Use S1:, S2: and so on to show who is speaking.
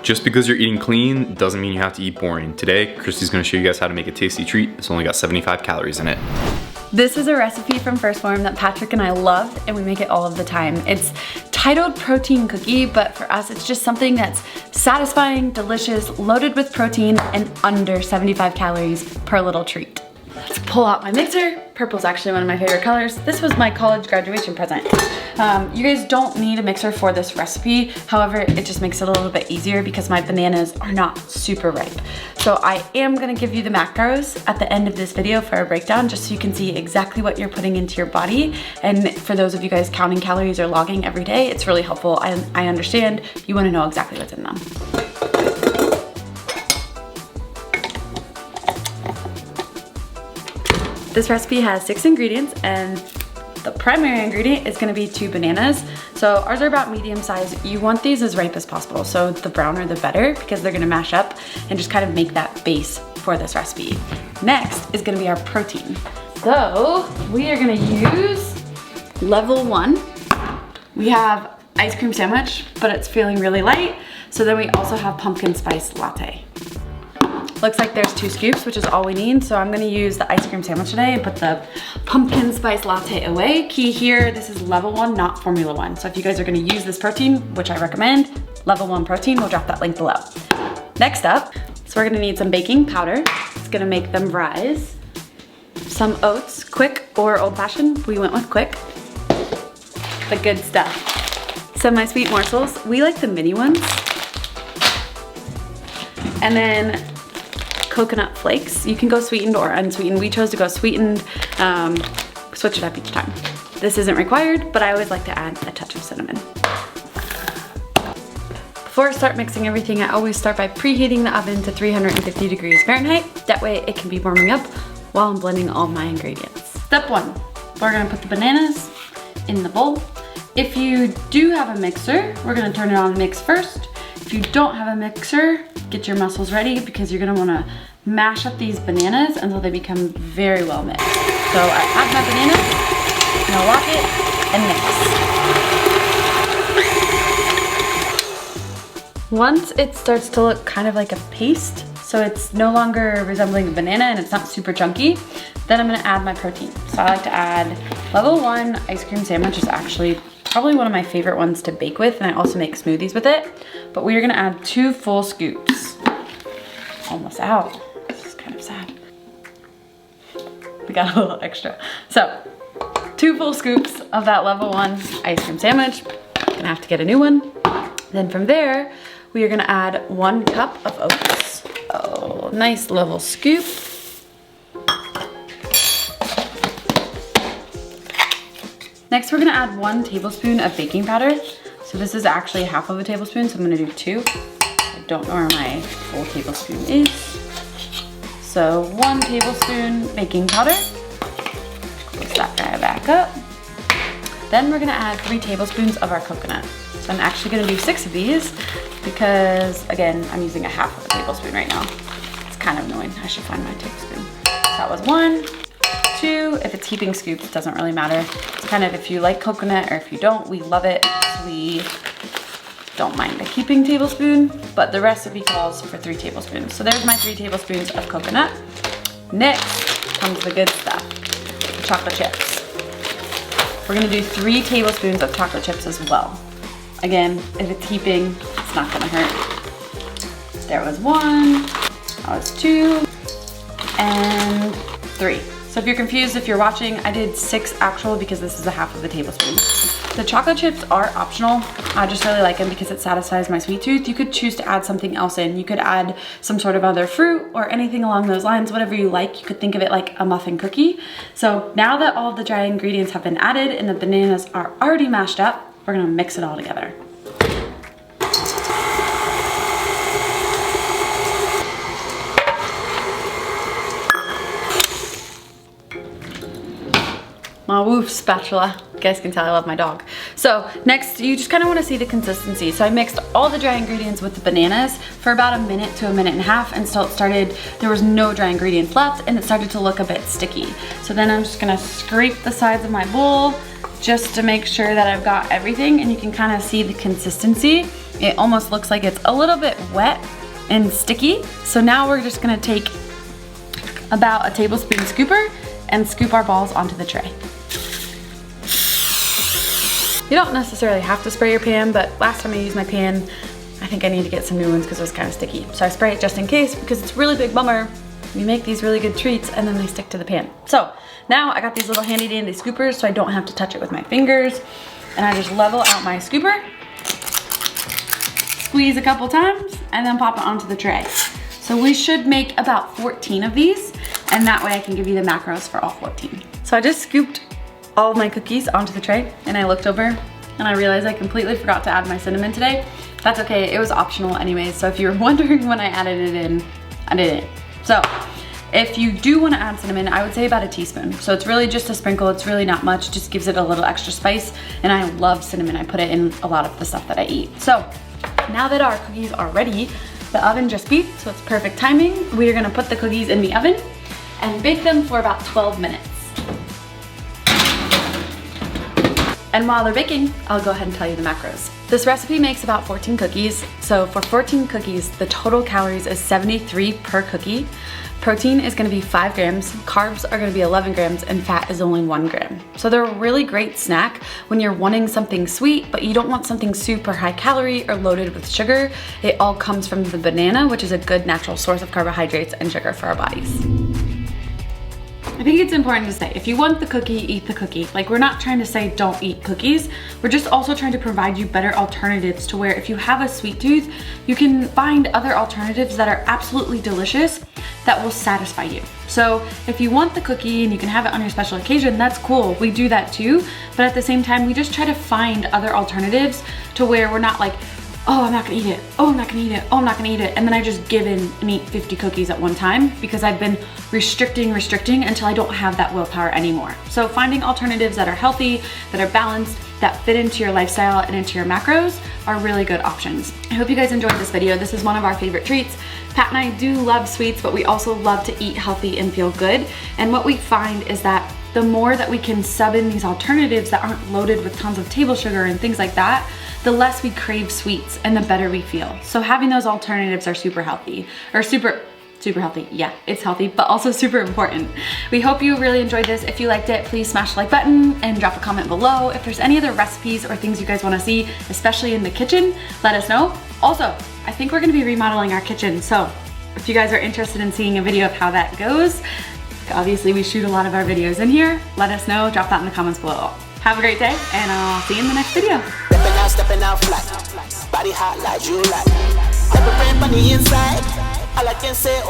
S1: Just because you're eating clean doesn't mean you have to eat boring. Today, Christy's gonna show you guys how to make a tasty treat. It's only got 75 calories in it.
S2: This is a recipe from First Form that Patrick and I love, and we make it all of the time. It's titled protein cookie, but for us it's just something that's satisfying, delicious, loaded with protein, and under 75 calories per little treat. Let's pull out my mixer. Purple's actually one of my favorite colors. This was my college graduation present. You guys don't need a mixer for this recipe. However, it just makes it a little bit easier because my bananas are not super ripe. So I am gonna give you the macros at the end of this video for a breakdown, just so you can see exactly what you're putting into your body. And for those of you guys counting calories or logging every day, it's really helpful. I understand you wanna know exactly what's in them. This recipe has 6 ingredients, and the primary ingredient is gonna be 2 bananas. So ours are about medium size. You want these as ripe as possible, so the browner the better, because they're gonna mash up and just kind of make that base for this recipe. Next is gonna be our protein. So we are gonna use level 1. We have ice cream sandwich, but it's feeling really light. So then we also have pumpkin spice latte. Looks like there's 2 scoops, which is all we need. So I'm gonna use the ice cream sandwich today and put the pumpkin spice latte away. Key here, this is level 1, not Phormula 1. So if you guys are gonna use this protein, which I recommend, level 1 protein, we'll drop that link below. Next up, so we're gonna need some baking powder. It's gonna make them rise. Some oats, quick or old fashioned. We went with quick. The good stuff. Semi-sweet morsels. We like the mini ones. And then coconut flakes. You can go sweetened or unsweetened. We chose to go sweetened, switch it up each time. This isn't required, but I always like to add a touch of cinnamon. Before I start mixing everything, I always start by preheating the oven to 350 degrees Fahrenheit. That way it can be warming up while I'm blending all my ingredients. Step 1, we're gonna put the bananas in the bowl. If you do have a mixer, we're gonna turn it on and mix first. If you don't have a mixer, get your muscles ready because you're gonna wanna mash up these bananas until they become very well mixed. So I have my bananas, I'm gonna lock it and mix. Once it starts to look kind of like a paste, so it's no longer resembling a banana and it's not super chunky, then I'm gonna add my protein. So I like to add level 1 ice cream sandwich is actually probably one of my favorite ones to bake with, and I also make smoothies with it. But we are gonna add 2 full scoops. Almost out. This is kind of sad. We got a little extra. So, 2 full scoops of that level 1 ice cream sandwich. Gonna have to get a new one. Then from there, we are gonna add 1 cup of oats. Oh, nice level scoop. Next, we're gonna add 1 tablespoon of baking powder. So this is actually half of a tablespoon, so I'm gonna do 2. I don't know where my full tablespoon is. So 1 tablespoon baking powder. Close that guy back up. Then we're gonna add 3 tablespoons of our coconut. So I'm actually gonna do 6 of these because, again, I'm using a half of a tablespoon right now. It's kind of annoying. I should find my tablespoon. So that was 1. 2, if it's heaping scoops, it doesn't really matter. It's kind of if you like coconut or if you don't, we love it. We don't mind a heaping tablespoon, but the recipe calls for 3 tablespoons. So there's my 3 tablespoons of coconut. Next comes the good stuff, the chocolate chips. We're gonna do 3 tablespoons of chocolate chips as well. Again, if it's heaping, it's not gonna hurt. There was 1, that was 2, and 3. So if you're confused, if you're watching, I did 6 actual because this is a half of a tablespoon. The chocolate chips are optional. I just really like them because it satisfies my sweet tooth. You could choose to add something else in. You could add some sort of other fruit or anything along those lines, whatever you like. You could think of it like a muffin cookie. So now that all of the dry ingredients have been added and the bananas are already mashed up, we're gonna mix it all together. My woof spatula. You guys can tell I love my dog. So next, you just kind of want to see the consistency. So I mixed all the dry ingredients with the bananas for about a minute to a minute and a half until it started, there was no dry ingredients left and it started to look a bit sticky. So then I'm just gonna scrape the sides of my bowl, just to make sure that I've got everything, and you can kind of see the consistency. It almost looks like it's a little bit wet and sticky. So now we're just gonna take about a tablespoon scooper and scoop our balls onto the tray. You don't necessarily have to spray your pan, but last time I used my pan, I think I need to get some new ones because it was kind of sticky. So I spray it just in case, because it's a really big bummer. We make these really good treats and then they stick to the pan. So now I got these little handy dandy scoopers so I don't have to touch it with my fingers. And I just level out my scooper, squeeze a couple times, and then pop it onto the tray. So we should make about 14 of these, and that way I can give you the macros for all 14. So I just scooped all of my cookies onto the tray, and I looked over and I realized I completely forgot to add my cinnamon today. That's okay, it was optional anyways, so if you were wondering when I added it in, I didn't. So if you do want to add cinnamon, I would say about a teaspoon. So it's really just a sprinkle, it's really not much, just gives it a little extra spice, and I love cinnamon. I put it in a lot of the stuff that I eat. So now that our cookies are ready, the oven just beeped, so it's perfect timing. We are gonna put the cookies in the oven and bake them for about 12 minutes. And while they're baking, I'll go ahead and tell you the macros. This recipe makes about 14 cookies. So for 14 cookies, the total calories is 73 per cookie. Protein is gonna be 5 grams, carbs are gonna be 11 grams, and fat is only 1 gram. So they're a really great snack when you're wanting something sweet, but you don't want something super high calorie or loaded with sugar. It all comes from the banana, which is a good natural source of carbohydrates and sugar for our bodies. I think it's important to say, if you want the cookie, eat the cookie. Like, we're not trying to say don't eat cookies. We're just also trying to provide you better alternatives to where if you have a sweet tooth, you can find other alternatives that are absolutely delicious that will satisfy you. So if you want the cookie and you can have it on your special occasion, that's cool. We do that too. But at the same time, we just try to find other alternatives to where we're not like, oh, I'm not gonna eat it. Oh, I'm not gonna eat it. Oh, I'm not gonna eat it. And then I just give in and eat 50 cookies at one time because I've been restricting until I don't have that willpower anymore. So finding alternatives that are healthy, that are balanced, that fit into your lifestyle and into your macros are really good options. I hope you guys enjoyed this video. This is one of our favorite treats. Pat and I do love sweets, but we also love to eat healthy and feel good. And what we find is that the more that we can sub in these alternatives that aren't loaded with tons of table sugar and things like that, the less we crave sweets and the better we feel. So having those alternatives are super healthy, or super healthy. Yeah, it's healthy, but also super important. We hope you really enjoyed this. If you liked it, please smash the like button and drop a comment below. If there's any other recipes or things you guys wanna see, especially in the kitchen, let us know. Also, I think we're gonna be remodeling our kitchen. So if you guys are interested in seeing a video of how that goes, obviously we shoot a lot of our videos in here. Let us know, drop that in the comments below. Have a great day, and I'll see you in the next video.
S3: Stepping out flat, body hot like July. Every brain on the inside, all I can say.